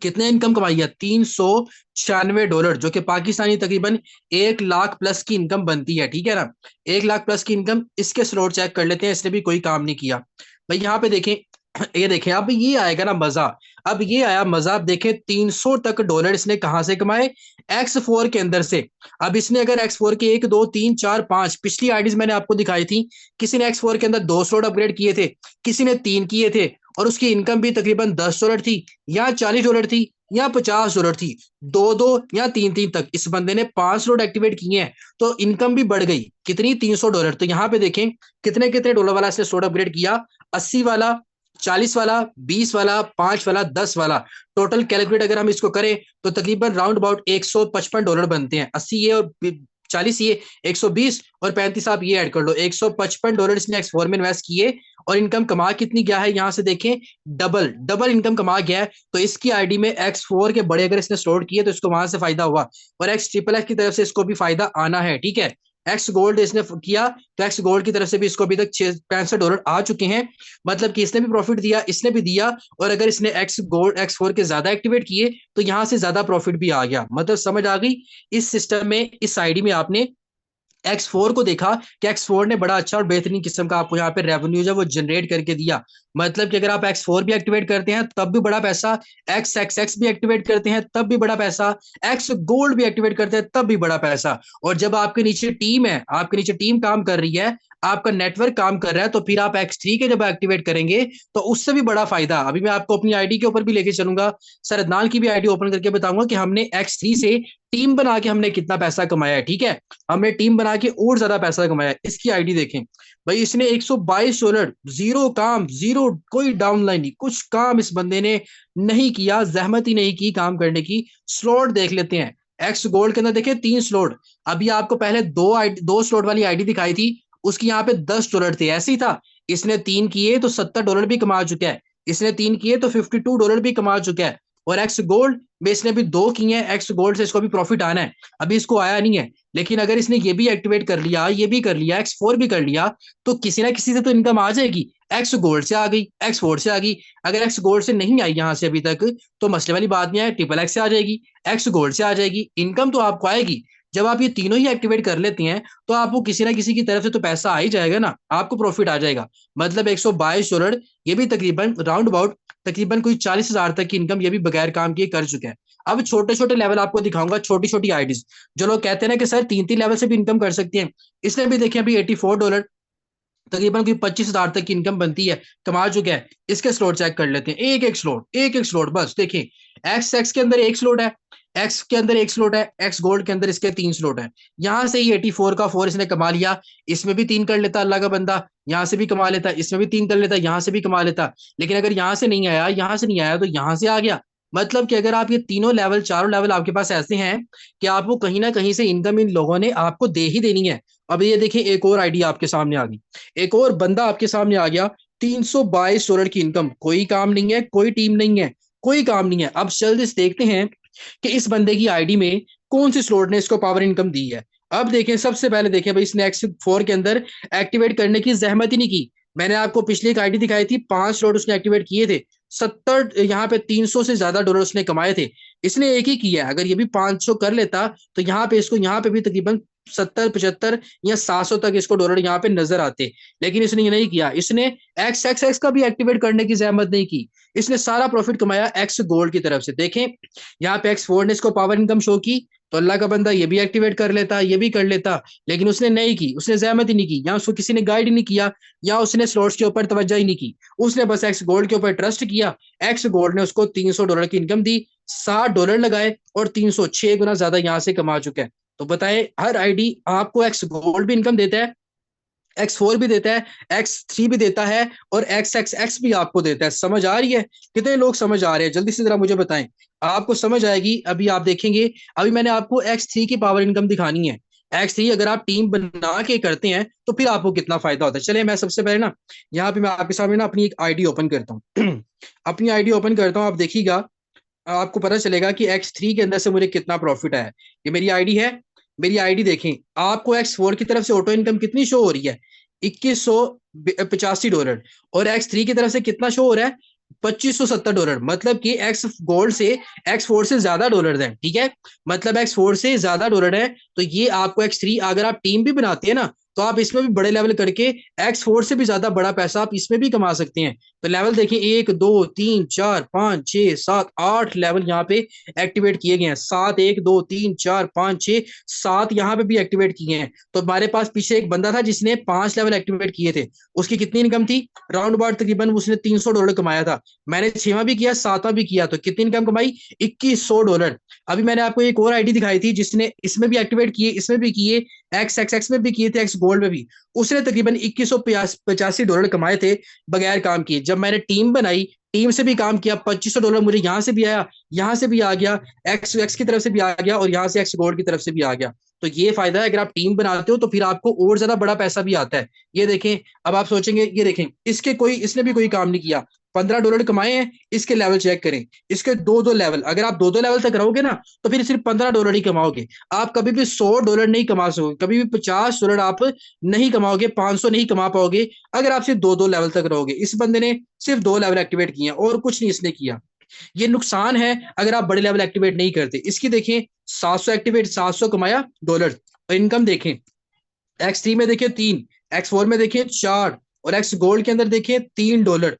कितने इनकम कमाई है, $396, जो कि पाकिस्तानी तकरीबन 1 लाख प्लस की इनकम बनती है। ठीक है ना, 1 लाख प्लस की इनकम। इसके स्लोट चेक कर लेते हैं, इसने भी कोई काम नहीं किया। भाई यहाँ पे देखें, ये देखें, अब ये आएगा ना मजा। अब ये आया मजा, अब देखें $300 तक डॉलर इसने कहां से कमाए, X4 के अंदर से। अब इसने अगर X4 के 1 2 3 4 5 पिछली आईडीज मैंने आपको दिखाई थी, किसी ने X4 के अंदर 2 स्लॉट अपग्रेड किए थे, किसी ने 3 किए थे, और उसकी इनकम भी तकरीबन $10 थी, या $40 थी, या $50 थी, 2-2 या 3-3 तक। इस बंदे ने 5 स्लॉट एक्टिवेट किए हैं, तो इनकम भी बढ़ गई कितनी, $300। तो यहाँ पे देखें कितने कितने डॉलर वाला इसने स्लॉट अपग्रेड किया, 80 वाला, 40 वाला, 20 वाला, 5 वाला, 10 वाला। टोटल कैलकुलेट अगर हम इसको करें, तो तकरीबन राउंड अबाउट $155 बनते हैं। 80 ये और 40 ये, 120 और 35 आप ये ऐड कर लो, $155 इसने X4 में इन्वेस्ट किए। और इनकम कमा कितनी गया है, यहां से देखें, डबल डबल इनकम कमा गया है। तो इसकी आईडी में X4 के बड़े अगर इसने स्टोर किए, तो इसको वहां से फायदा हुआ, और X XXX की तरफ से इसको भी फायदा आना है। ठीक है, एक्स गोल्ड इसने किया, तो एक्स गोल्ड की तरफ से भी इसको अभी तक $65 आ चुके हैं। मतलब कि इसने भी प्रॉफिट दिया, इसने भी दिया, और अगर इसने एक्स गोल्ड X4 के ज्यादा एक्टिवेट किए, तो यहां से ज्यादा प्रॉफिट भी आ गया। मतलब समझ आ गई? इस सिस्टम में, इस आईडी में आपने X4 को देखा कि X4 ने बड़ा अच्छा और बेहतरीन किस्म का आपको यहाँ पे रेवेन्यू जो वो जनरेट करके दिया। मतलब कि अगर आप X4 भी एक्टिवेट करते हैं तब भी बड़ा पैसा, XXX भी एक्टिवेट करते हैं तब भी बड़ा पैसा, एक्स गोल्ड भी एक्टिवेट करते हैं तब भी बड़ा पैसा। और जब आपके नीचे टीम है, आपके नीचे टीम काम कर रही है, आपका नेटवर्क काम कर रहा है, तो फिर आप X3 के जब एक्टिवेट करेंगे तो उससे भी बड़ा फायदा। अभी मैं आपको अपनी आईडी के ऊपर भी लेके चलूंगा, सर अदनान की भी आईडी ओपन करके बताऊंगा कि हमने X3 से टीम बना के हमने कितना पैसा कमाया है। ठीक है, हमने टीम बना के और ज्यादा पैसा कमाया है। इसकी आईडी देखें भाई, इसने $122, जीरो काम, जीरो कोई डाउनलाइन नहीं, कुछ काम इस बंदे ने नहीं किया, जहमत ही नहीं की काम करने की। स्लॉट देख लेते हैं, एक्स गोल्ड के अंदर देखिए 3 स्लॉट। अभी आपको पहले दो स्लॉट वाली आईडी दिखाई थी, उसकी यहाँ पे $10 थे, ऐसे ही था। इसने 3 किए तो $70 भी कमा चुका है, इसने 3 किए तो $52 भी कमा चुका है। और एक्स गोल्ड में इसने भी 2 किए हैं, एक्स गोल्ड से इसको भी प्रॉफिट आना है, अभी इसको आया नहीं है। लेकिन अगर इसने ये भी एक्टिवेट कर लिया, ये भी कर लिया, X4 भी कर लिया, तो किसी ना किसी से तो इनकम आ जाएगी। एक्स गोल्ड से आ गई, X4 से आ गई, अगर एक्स गोल्ड से नहीं आई यहां से अभी तक, तो मसले वाली बात नहीं है, XXX से आ जाएगी, एक्स गोल्ड से आ जाएगी, इनकम तो आपको आएगी। जब आप ये तीनों ही एक्टिवेट कर लेते हैं तो आपको किसी ना किसी की तरफ से तो पैसा आ ही जाएगा ना, आपको प्रॉफिट आ जाएगा। मतलब $122, ये भी तकरीबन राउंड अबाउट तकरीबन कोई 40,000 तक की इनकम ये भी बगैर काम किए कर चुका है। अब छोटे छोटे लेवल आपको दिखाऊंगा, छोटी छोटी आईडीज, जो लोग कहते हैं ना कि सर 3-3 लेवल से भी इनकम कर सकते हैं। इसने भी देखें अभी $84, तकरीबन कोई 25,000 तक की इनकम बनती है, कमा चुका है। इसके स्लॉट चेक कर लेते हैं, एक एक स्लॉट बस देखें। एक्स के अंदर एक स्लॉट है, एक्स के अंदर एक स्लॉट है, एक्स गोल्ड के अंदर इसके 3 स्लॉट है। यहां से ही 84 का 4 इसने कमा लिया, इसमें भी 3 कर लेता अल्लाह का बंदा, यहां से भी कमा लेता, इसमें भी 3 कर लेता, यहां से भी कमा लेता। लेकिन अगर यहां से नहीं आया, यहां से नहीं आया, तो यहां से आ गया। मतलब कि अगर आप ये तीनों लेवल, चारों लेवल आपके पास ऐसे हैं कि आपको कहीं ना कहीं से इनकम इन लोगों ने आपको दे ही देनी है। अब ये देखिए, एक और आइडिया आपके सामने आ गई, एक और बंदा आपके सामने आ गया, $322 की इनकम, कोई काम नहीं है, कोई टीम नहीं है, कोई काम नहीं है। अब जल्दी से देखते हैं कि इस बंदे की आईडी में कौन सी स्लॉट ने इसको पावर इनकम दी है। अब देखें, सबसे पहले देखें भाई, इसने X4 के अंदर एक्टिवेट करने की जहमत ही नहीं की। मैंने आपको पिछली एक आईडी दिखाई थी, 5 स्लॉट उसने एक्टिवेट किए थे, 70 यहाँ पे $300 से ज्यादा डॉलर उसने कमाए थे। इसने एक ही किया है, अगर ये भी 500 कर लेता तो यहाँ पे इसको, यहाँ पे भी तकरीबन 70, 75 या 700 तक इसको डॉलर यहाँ पे नजर आते। लेकिन इसने ये नहीं किया, इसने XXX का भी एक्टिवेट करने की जहमत नहीं की। इसने सारा प्रॉफिट कमाया एक्स गोल्ड की तरफ से। देखें यहाँ पे X4 ने इसको पावर इनकम शो की, तो अल्लाह का बंदा ये भी एक्टिवेट कर लेता, ये भी कर लेता, लेकिन उसने नहीं की, उसने जहमत ही नहीं की, या उसको किसी ने गाइड ही नहीं किया, या उसने स्लॉट्स के ऊपर तवज्जो ही नहीं की। उसने बस एक्स गोल्ड के ऊपर ट्रस्ट किया, एक्स गोल्ड ने उसको $300 की इनकम दी, $60 लगाए और 306 गुना ज्यादा यहां से कमा चुका है। तो बताएं, हर आईडी आपको एक्स गोल्ड भी इनकम देता है, X4 भी देता है, X3 भी देता है, और XXX भी आपको देता है। समझ आ रही है? कितने लोग समझ आ रहे हैं, जल्दी से जरा मुझे बताएं, आपको समझ आएगी। अभी आप देखेंगे, अभी मैंने आपको X3 की पावर इनकम दिखानी है। X3 अगर आप टीम बना के करते हैं तो फिर आपको कितना फायदा होता है। चलिए मैं सबसे पहले ना यहाँ पे मैं आपके सामने ना अपनी एक आईडी ओपन करता हूँ अपनी आईडी ओपन करता हूँ, आप देखिएगा, आपको पता चलेगा कि X3 के अंदर से मुझे कितना प्रॉफिट है। ये मेरी आईडी है, मेरी आईडी देखें, आपको X4 की तरफ से ऑटो इनकम कितनी शो हो रही है, $2185। और X3 की तरफ से कितना शो हो रहा है, $2570। मतलब कि एक्स गोल्ड से X4 से ज्यादा डॉलर है। ठीक है, मतलब X4 से ज्यादा डॉलर है। तो ये आपको X3, अगर आप टीम भी बनाते हैं ना, तो आप इसमें भी बड़े लेवल करके X4 से भी ज्यादा बड़ा पैसा आप इसमें भी कमा सकते हैं। तो लेवल देखिए, 1 2 3 4 5 6 7 8 लेवल यहाँ पे एक्टिवेट किए गए हैं। 7 1 2 3 4 5 6 7 यहाँ पे भी एक्टिवेट किए हैं। तो हमारे पास पीछे एक बंदा था जिसने 5 लेवल एक्टिवेट किए थे, उसकी कितनी इनकम थी, राउंड अबाउट तकरीबन उसने $300 कमाया था। मैंने 6वां भी किया, 7वां भी किया, तो कितनी इनकम कमाई, $2100। अभी मैंने आपको एक और आईडी दिखाई थी जिसने इसमें भी एक्टिवेट किए, इसमें भी किए, XXX में भी किए थे, एक्स गोल्ड में भी, उसने तकरीबन $2185 कमाए थे बगैर काम किए। जब मैंने टीम बनाई, टीम से भी काम किया, $2500 मुझे यहाँ से भी आया, यहाँ से भी आ गया, एक्स की तरफ से भी आ गया, और यहाँ से एक्स गोल्ड की तरफ से भी आ गया। तो ये फायदा है, अगर आप टीम बनाते हो तो फिर आपको और ज्यादा बड़ा पैसा भी आता है। ये देखें, अब आप सोचेंगे, ये देखें, इसने भी कोई काम नहीं किया, $15 कमाए हैं। इसके लेवल चेक करें, इसके 2-2 लेवल, अगर आप 2-2 लेवल तक रहोगे ना, तो फिर सिर्फ $15 ही कमाओगे। आप कभी भी $100 नहीं कमा सकोगे, कभी भी $50 आप नहीं कमाओगे, 500 नहीं कमा पाओगे, अगर आप सिर्फ 2-2 लेवल तक रहोगे। इस बंदे ने सिर्फ 2 लेवल एक्टिवेट किए और कुछ नहीं इसने किया। ये नुकसान है अगर आप बड़े लेवल एक्टिवेट नहीं करते। इसकी देखें, 700 एक्टिवेट, 700 कमाया डॉलर, और इनकम देखें, X3 में देखिए 3, X4 में देखिए 4, और एक्स गोल्ड के अंदर देखिए $3।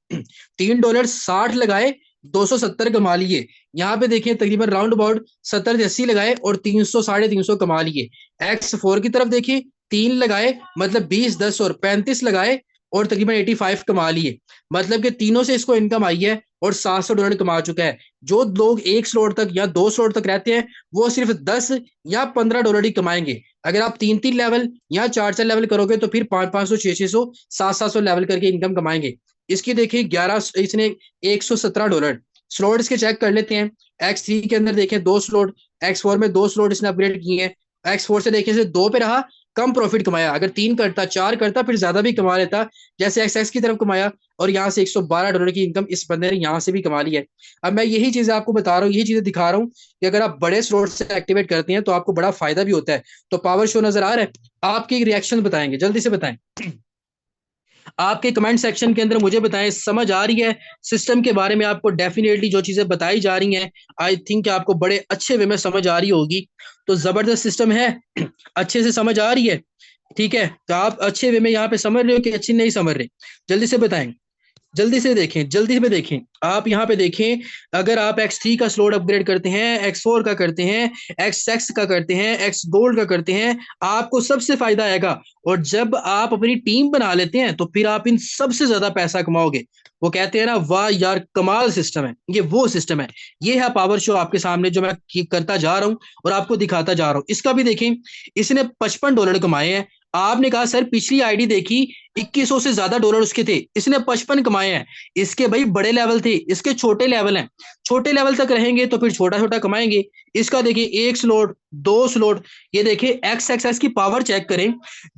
$3 60 लगाए, 270 कमा लिए। यहाँ पे देखिए तकरीबन राउंड अबाउट 70 से 80 लगाए और 300 350 कमा लिए। X4 की तरफ देखिए, 3 लगाए मतलब 20, 10 और 35 लगाए और तकरीबन 85 कमा लिए। मतलब कि तीनों से इसको इनकम आई है और $700 कमा चुका है। जो लोग एक स्लॉट तक या 2 स्लॉट तक रहते हैं वो सिर्फ 10 या $15 ही कमाएंगे। अगर आप 3-3 लेवल या 4-4 लेवल करोगे तो फिर 500, 600, 700 लेवल करके इनकम कमाएंगे। इसकी देखिए 11 इसने $117 स्लॉट इसके चेक कर लेते हैं। X3 के अंदर देखें 2 स्लॉट, X4 में 2 स्लॉट इसने अपग्रेड किए हैं। X4 से देखें 2 पे रहा, कम प्रॉफिट कमाया। अगर 3 करता, 4 करता, फिर ज्यादा भी कमा लेता, जैसे एक्स की तरफ कमाया। और यहाँ से $112 की इनकम इस बंदे ने यहाँ से भी कमा ली है। अब मैं यही चीजें आपको बता रहा हूँ, यही चीजें दिखा रहा हूँ कि अगर आप बड़े स्लॉट से एक्टिवेट करते हैं तो आपको बड़ा फायदा भी होता है। तो पावर शो नजर आ रहा है? आपके रिएक्शन बताएंगे, जल्दी से बताएं। आपके कमेंट सेक्शन के अंदर मुझे बताएं, समझ आ रही है सिस्टम के बारे में? आपको डेफिनेटली जो चीजें बताई जा रही हैं आई थिंक आपको बड़े अच्छे वे में समझ आ रही होगी। तो जबरदस्त सिस्टम है, अच्छे से समझ आ रही है? ठीक है, तो आप अच्छे वे में यहाँ पे समझ रहे हो कि अच्छी नहीं समझ रहे? जल्दी से बताएं, जल्दी से देखें, जल्दी से देखें। आप यहाँ पे देखें, अगर आप X3 का स्लॉट अपग्रेड करते हैं, X4 का करते हैं, X का करते हैं, X गोल्ड का करते हैं, आपको सबसे फायदा आएगा। और जब आप अपनी टीम बना लेते हैं तो फिर आप इन सबसे ज्यादा पैसा कमाओगे। वो कहते हैं ना, वाह यार कमाल सिस्टम है, ये वो सिस्टम है। ये है पावर शो आपके सामने जो मैं करता जा रहा हूं और आपको दिखाता जा रहा हूं। इसका भी देखें, इसने $55 कमाए हैं। आपने कहा सर पिछली आईडी देखी, 2100 से ज्यादा डॉलर उसके थे, इसने 55 कमाए हैं। इसके भाई बड़े लेवल थे, इसके छोटे लेवल हैं। छोटे लेवल तक रहेंगे तो फिर छोटा छोटा कमाएंगे। इसका देखिए 1 स्लॉट, 2 स्लॉट, ये देखिए एक्स की पावर चेक करें।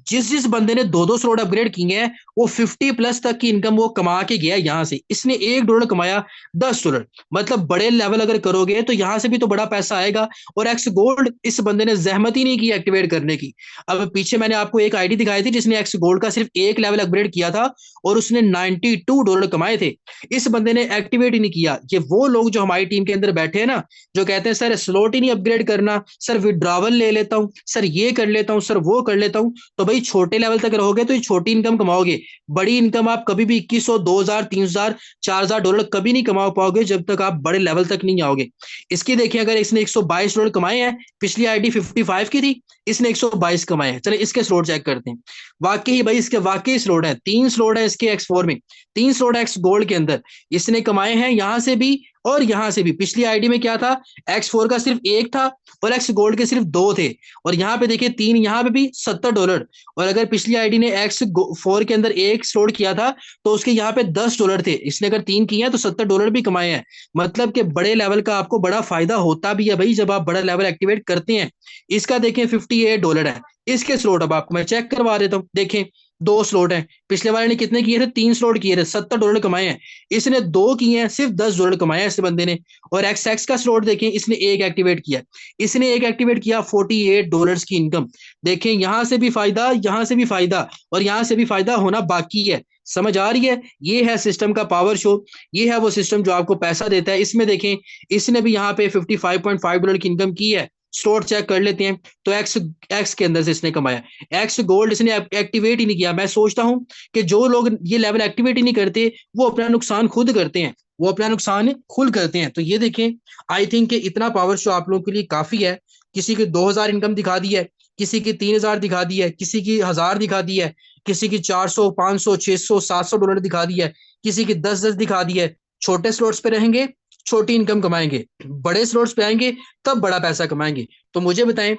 जिस जिस बंदे ने 2-2 स्लॉट अपग्रेड किए हैं वो 50 प्लस तक की इनकम वो कमा के गया। यहां से इसने $1 कमाया, $10। मतलब बड़े लेवल अगर करोगे तो यहां से भी तो बड़ा पैसा आएगा। और एक्स गोल्ड इस बंदे ने जहमत ही नहीं की एक्टिवेट करने की। अब पीछे मैंने आपको एक आईडी दिखाई थी जिसने एक्स गोल्ड का सिर्फ एक लेवल अपग्रेड किया था और उसने $92 कमाए थे। इस बंदे ने एक्टिवेट ही नहीं किया। ये वो लोग जो हमारी टीम के अंदर बैठे हैं ना, जो कहते हैं सर स्लॉट ही नहीं अपग्रेड करना, सर विड्रॉवल ले लेता हूं, सर ये कर लेता हूं, सर वो कर लेता हूं। तो भाई छोटे लेवल तक रहोगे तो ये छोटी इनकम कमाओगे। बड़ी इनकम आप कभी भी 2100, 2000, 3000, $4000 कभी नहीं कमा पाओगे जब तक आप बड़े लेवल तक नहीं आओगे। इसकी देखिए, अगर इसने $122 कमाए हैं, पिछली आईडी 55 की थी, इसने 122 कमाए हैं। चले इसके स्लॉट चेक करते हैं। वाकई भाई इसके वाकई स्लॉट है, 3 स्लॉट है इसके X4 में, 3 स्लॉट एक्स गोल्ड के अंदर इसने कमाए हैं, यहां से भी और यहां से भी। पिछली आईडी में क्या था, X4 का सिर्फ एक था और एक्स गोल्ड के सिर्फ 2 थे। और यहाँ पे देखिए 3, यहाँ पे भी $70। और अगर पिछली आईडी ने X4 के अंदर एक स्लॉट किया था तो उसके यहाँ पे $10 थे। इसने अगर 3 किए हैं तो $70 भी कमाए हैं। मतलब कि बड़े लेवल का आपको बड़ा फायदा होता भी है भाई जब आप बड़ा लेवल एक्टिवेट करते हैं। इसका देखें $58 है इसके स्लॉट। अब आपको मैं चेक करवा देता हूँ, देखें 2 स्लॉट हैं। पिछले वाले ने कितने किए थे, 3 स्लॉट किए थे, $70 कमाए हैं। इसने 2 किए हैं, सिर्फ $10 कमाए हैं इस बंदे ने। और एक्स का स्लॉट देखें, इसने एक एक्टिवेट किया, इसने एक एक्टिवेट किया, $48 की इनकम। देखें यहां से भी फायदा, यहां से भी फायदा और यहां से भी फायदा होना बाकी है। समझ आ रही है? ये है सिस्टम का पावर शो, ये है वो सिस्टम जो आपको पैसा देता है। इसमें देखें इसने भी यहाँ पे $55.5 की इनकम की है। स्टोर चेक कर लेते हैं तो एक्स के अंदर से इसने कमाया। एक्स गोल्ड इसने एक्टिवेट ही नहीं किया। मैं सोचता हूं कि जो लोग ये लेवल एक्टिवेट ही नहीं करते वो अपना नुकसान खुद करते हैं, वो अपना नुकसान खुद करते हैं। तो ये देखें, आई थिंक कि इतना पावर शो आप लोगों के लिए काफी है। किसी की 2000 इनकम दिखा दी है, किसी की 3000 दिखा दी है, किसी की 1000 दिखा दी है, किसी की 400, 500, 600, $700 दिखा दी है, किसी की 10-10 दिखा दी है। छोटे स्लॉट्स पे रहेंगे छोटी इनकम कमाएंगे, बड़े स्लॉट्स पे आएंगे तब बड़ा पैसा कमाएंगे। तो मुझे बताएं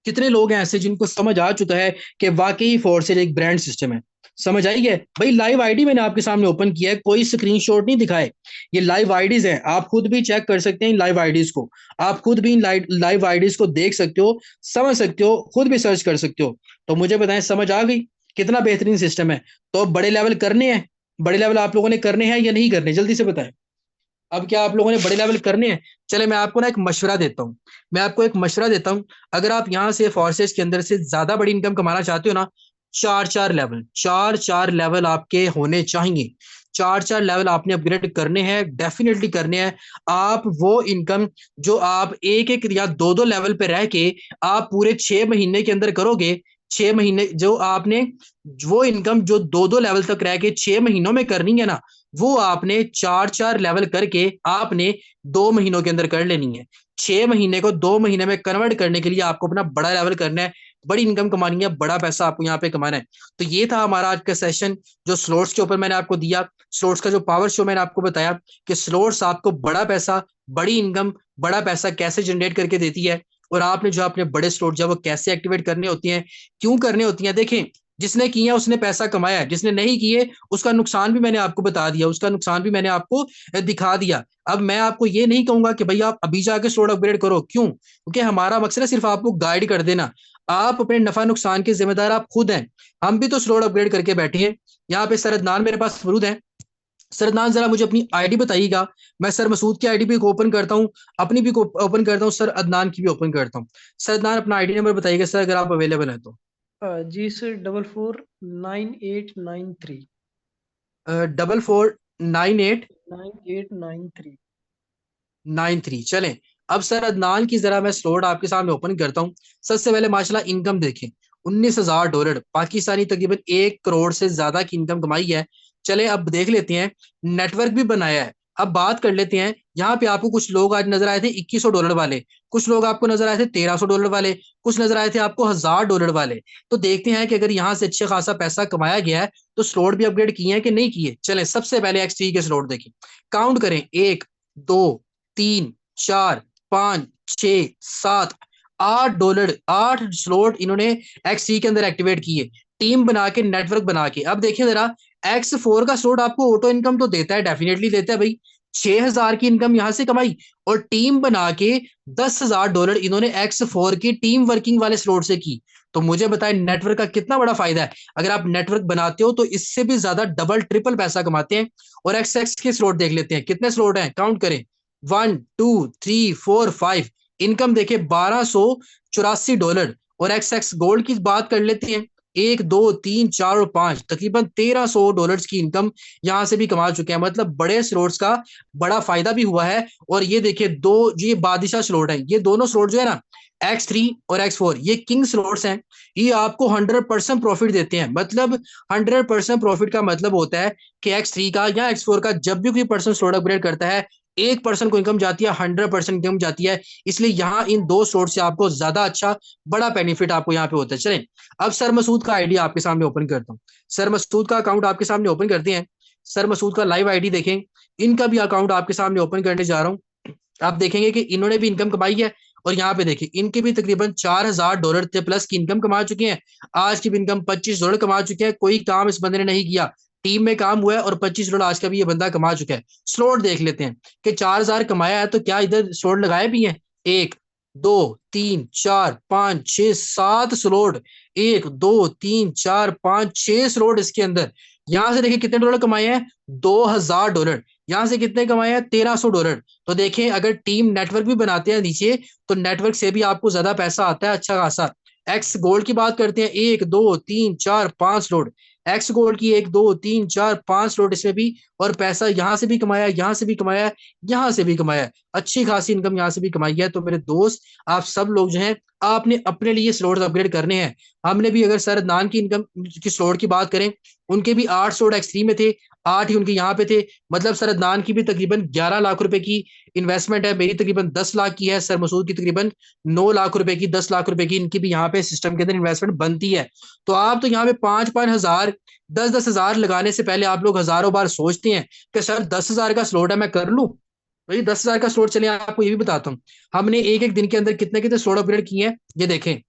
कितने लोग हैं ऐसे जिनको समझ आ चुका है कि वाकई फोर्सेज एक ब्रांड सिस्टम है? समझ आई है भाई? लाइव आईडी मैंने आपके सामने ओपन किया है, कोई स्क्रीनशॉट नहीं दिखाए। ये लाइव आईडीज हैं, आप खुद भी चेक कर सकते हैं इन लाइव आईडीज को। आप खुद भी इन लाइव आईडीज को देख सकते हो, समझ सकते हो, खुद भी सर्च कर सकते हो। तो मुझे बताएं समझ आ गई कितना बेहतरीन सिस्टम है? तो बड़े लेवल करने हैं, बड़े लेवल आप लोगों ने करने हैं या नहीं करने, जल्दी से बताएं। अब क्या आप लोगों ने बड़े लेवल करने हैं? चले मैं आपको ना एक मशवरा देता हूँ, मैं आपको एक मशवरा देता हूँ। अगर आप यहाँ से फोर्सेज के अंदर से ज्यादा बड़ी इनकम कमाना चाहते हो ना, 4-4 लेवल आपके होने चाहिए। 4-4 लेवल आपने अपग्रेड करने हैं, डेफिनेटली करने हैं। आप वो इनकम जो आप एक एक या 2-2 लेवल पे रह के आप पूरे 6 महीने के अंदर करोगे, 6 महीने जो आपने वो इनकम जो 2-2 लेवल तक रह के 6 महीनों में करनी है ना, वो आपने 4-4 लेवल करके आपने 2 महीनों के अंदर कर लेनी है। 6 महीने को 2 महीने में कन्वर्ट करने के लिए आपको अपना बड़ा लेवल करना है। बड़ी इनकम कमानी है, बड़ा पैसा आपको यहाँ पे कमाना है। तो ये था हमारा आज का सेशन जो स्लोट्स के ऊपर मैंने आपको दिया। स्लोट्स का जो पावर शो मैंने आपको बताया कि स्लोट्स आपको बड़ा पैसा, बड़ी इनकम, बड़ा पैसा कैसे जनरेट करके देती है, और आपने जो अपने बड़े स्लोट जो वो कैसे एक्टिवेट करने होती हैं, क्यों करने होती हैं। देखें, जिसने किया उसने पैसा कमाया है, जिसने नहीं किए उसका नुकसान भी मैंने आपको बता दिया, उसका नुकसान भी मैंने आपको दिखा दिया। अब मैं आपको ये नहीं कहूंगा कि भाई आप अभी जाके स्लोट अपग्रेड करो, क्यों? क्योंकि हमारा मकसद है सिर्फ आपको गाइड कर देना। आप अपने नफा नुकसान के जिम्मेदार आप खुद हैं। हम भी तो स्लोट अपग्रेड करके बैठे हैं। यहाँ पे सर अदनान मेरे पास मौजूद है। सर अदनान जरा मुझे अपनी आईडी बताइएगा। मैं सर मसूद की आईडी भी ओपन करता हूँ, अपनी भी ओपन करता हूँ, सर अदनान की भी ओपन करता हूँ। सर अदनान अपना आईडी नंबर बताइएगा सर, अगर आप अवेलेबल हैं तो। जी सर, 449893। 449893। 9893। चलें। अब सर अदनान की जरा मैं स्लोट आपके सामने ओपन करता हूँ। सबसे पहले माशाल्लाह इनकम देखें, $19,000 पाकिस्तानी, तकरीबन 1 करोड़ से ज्यादा की इनकम कमाई है। चले अब देख लेते हैं, नेटवर्क भी बनाया है। अब बात कर लेते हैं, यहाँ पे आपको कुछ लोग आज नजर आए थे $2100 वाले, कुछ लोग आपको नजर आए थे $1300 वाले, कुछ नजर आए थे आपको $1000 वाले। तो देखते हैं कि अगर यहाँ से अच्छे खासा पैसा कमाया गया है तो स्लोट भी अपग्रेड किए हैं कि नहीं किए। चलें सबसे पहले एक्स3 के स्लोट देखें, काउंट करें, 1, 2, 3, 4, 5, 6, 7, $8, 8 स्लोट इन्होंने एक्स3 के अंदर एक्टिवेट किए, टीम बना के, नेटवर्क बना के। अब देखिए जरा, एक्स4 का स्लोट आपको ऑटो इनकम तो देता है, डेफिनेटली देता है भाई। 6,000 की इनकम यहां से कमाई, और टीम बना के $10,000 इन्होंने एक्स4 की टीम वर्किंग वाले स्लोट से की। तो मुझे बताएं नेटवर्क का कितना बड़ा फायदा है। अगर आप नेटवर्क बनाते हो तो इससे भी ज्यादा डबल ट्रिपल पैसा कमाते हैं। और एक्स के स्लोट देख लेते हैं, कितने स्लोट हैं, काउंट करें, 1, 2, 3, 4, 5। इनकम देखे $1284। और एक्स गोल्ड की बात कर लेते हैं, 1, 2, 3, 4 और 5, तकरीबन $1300 की इनकम यहां से भी कमा चुके हैं। मतलब बड़े स्लोट्स का बड़ा फायदा भी हुआ है। और ये देखिए, दो ये बादशाह स्लोट है, ये दोनों स्लोट जो है ना, एक्स3 और एक्स4, ये किंग स्लोट्स हैं। ये आपको 100% प्रॉफिट देते हैं। मतलब 100% प्रॉफिट का मतलब होता है कि एक्स3 का या एक्स4 का जब भी कोई पर्सन स्लोट अपग्रेड करता है, 1% को इनकम जाती है, 100% इनकम जाती है। इसलिए यहाँ इन दो स्लोट से आपको ज्यादा अच्छा बड़ा बेनिफिट आपको यहाँ पे होता है। चलें, अब सर मसूद का आईडी आपके सामने ओपन करता हूँ। सर मसूद का अकाउंट आपके सामने ओपन करते हैं। सर मसूद का लाइव आईडी देखें, इनका भी अकाउंट आपके सामने ओपन करने जा रहा हूँ। आप देखेंगे कि इन्होंने भी इनकम कमाई है। और यहाँ पे देखिए, इनके भी तकरीबन $4,000 से प्लस की इनकम कमा चुके हैं। आज की भी इनकम $25 कमा चुके हैं। कोई काम इस बंदे ने नहीं किया, टीम में काम हुआ है, और $25 आज का भी ये बंदा कमा चुका है। स्लोट देख लेते हैं कि 4,000 कमाया है तो क्या इधर स्लोट लगाए भी हैं। 1, 2, 3, 4, 5, 6, 7 स्लोट, 1, 2, 3, 4, 5, 6 स्लोट इसके अंदर। यहां से देखिए कितने डॉलर कमाए हैं, $2,000। यहां से कितने कमाए हैं, $1,300। तो देखें, अगर टीम नेटवर्क भी बनाते हैं नीचे, तो नेटवर्क से भी आपको ज्यादा पैसा आता है, अच्छा खासा। एक्स गोल्ड की बात करते हैं, 1, 2, 3, 4, 5 स्लोट एक्स गोल्ड की, 1, 2, 3, 4, 5 स्लोट इसमें भी। और पैसा यहां से भी कमाया, यहां से भी कमाया, यहां से भी कमाया, अच्छी खासी इनकम यहां से भी कमाई है। तो मेरे दोस्त, आप सब लोग जो हैं, आपने अपने लिए स्लोट अपग्रेड करने हैं। हमने भी, अगर सर अदनान की इनकम की स्लोट की बात करें, उनके भी 8 स्लोट एक्स3 में थे, 8 ही उनके यहाँ पे थे। मतलब सर अदनान की भी तकरीबन 11 लाख रुपए की इन्वेस्टमेंट है, मेरी तकरीबन 10 लाख की है, सर मसूद की तकरीबन 9 लाख रुपए की, 10 लाख रुपए की इनकी भी यहाँ पे सिस्टम के अंदर इन्वेस्टमेंट बनती है। तो आप तो यहाँ पे 5-5 हजार, 10-10 हजार लगाने से पहले आप लोग हजारों बार सोचते हैं कि सर 10,000 का स्लोट है, मैं कर लूं। भाई 10,000 का स्लोट, चले आपको ये भी बताता हूँ, हमने एक एक दिन के अंदर कितने कितने स्लोट अपग्रेड किए हैं, ये देखें।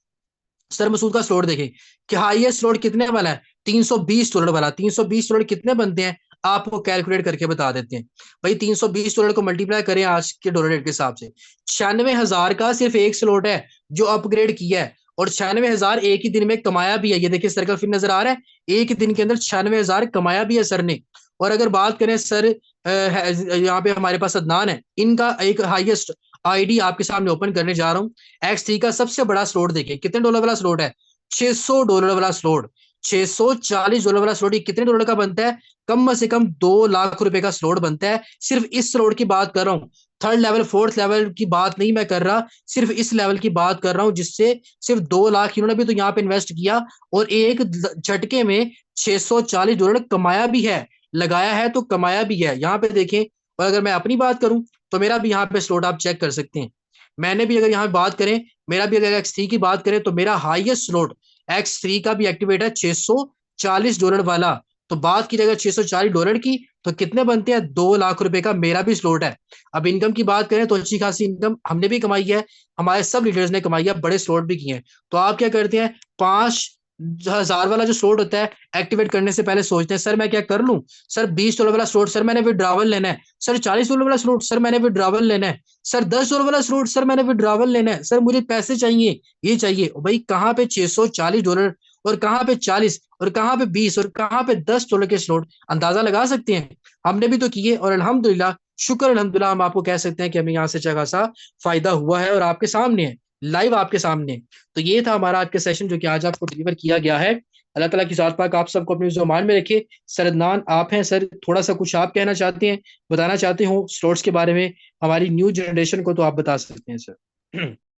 सर मसूद का स्लोट देखें कि हाईएस्ट स्लोट कितने वाला है, $320 वाला। $320 कितने बनते हैं, आपको कैलकुलेट करके बता देते हैं। भाई $320 को मल्टीप्लाई करें आज के डॉलर रेट के हिसाब से, 96,000 का सिर्फ एक स्लोट है जो अपग्रेड किया है। और 96,000 एक ही दिन में कमाया भी है। ये देखिए सर्कल फिर नजर आ रहा है, एक ही दिन के अंदर 96,000 कमाया भी है सर ने। और अगर बात करें सर, यहाँ पे हमारे पास अदनान है, इनका एक हाईएस्ट आईडी आपके सामने ओपन करने जा रहा हूँ। एक्स3 का सबसे बड़ा स्लोट देखिए, कितने डॉलर वाला स्लोट है, $600 वाला स्लोट, $640 वाला स्लोट। ये कितने डॉलर का बनता है, कम से कम 2 लाख रुपए का स्लोट बनता है। सिर्फ इस स्लोट की बात कर रहा हूँ, थर्ड लेवल फोर्थ लेवल की बात नहीं मैं कर रहा, सिर्फ इस लेवल की बात कर रहा हूँ, जिससे सिर्फ 2 लाख इन्होंने भी तो यहाँ पे इन्वेस्ट किया, और एक झटके में $640 कमाया भी है, लगाया है तो कमाया भी है। यहाँ पे देखें। और अगर मैं अपनी बात करूं तो मेरा भी यहाँ पे स्लोट आप चेक कर सकते हैं। मैंने भी, अगर यहाँ बात करें, मेरा भी अगर X3 की बात करें तो मेरा हाईएस्ट स्लॉट X3 का भी एक्टिवेट है $640 वाला। तो बात की जाएगा $640 की, तो कितने बनते हैं? 2 लाख रुपए का मेरा भी स्लॉट है। अब इनकम की बात करें तो अच्छी खासी इनकम हमने भी कमाई है, हमारे सब लीडर्स ने कमाई है, बड़े स्लॉट भी किए हैं। तो आप क्या करते हैं, 5,000 वाला जो स्लॉट होता है एक्टिवेट करने से पहले सोचते हैं सर मैं क्या कर लूं, सर $20 वाला स्लॉट सर मैंने विड्रॉवल लेना है, सर $40 वाला स्लॉट सर मैंने विड्रॉवल लेना है, सर $10 वाला स्लॉट सर मैंने विड्रॉवल लेना है, सर मुझे पैसे चाहिए, ये चाहिए। भाई कहाँ पे $640 और कहाँ पे 40 और कहाँ पे 20 और कहाँ पे $10 के स्लॉट, अंदाजा लगा सकते हैं। हमने भी तो किए और अल्हम्दुलिल्लाह, शुक्र अल्हम्दुलिल्लाह, हम आपको कह सकते हैं कि हमें यहाँ से अच्छा खासा फायदा हुआ है और आपके सामने है, लाइव आपके सामने। तो ये था हमारा आज का सेशन जो कि आज आपको डिलीवर किया गया है। अल्लाह ताला की ज़ात पाक आप सबको अपने ज़ुबान में रखे। सर अदनान आप हैं, सर थोड़ा सा कुछ आप कहना चाहते हैं, बताना चाहते हो स्लॉट्स के बारे में हमारी न्यू जनरेशन को, तो आप बता सकते हैं सर।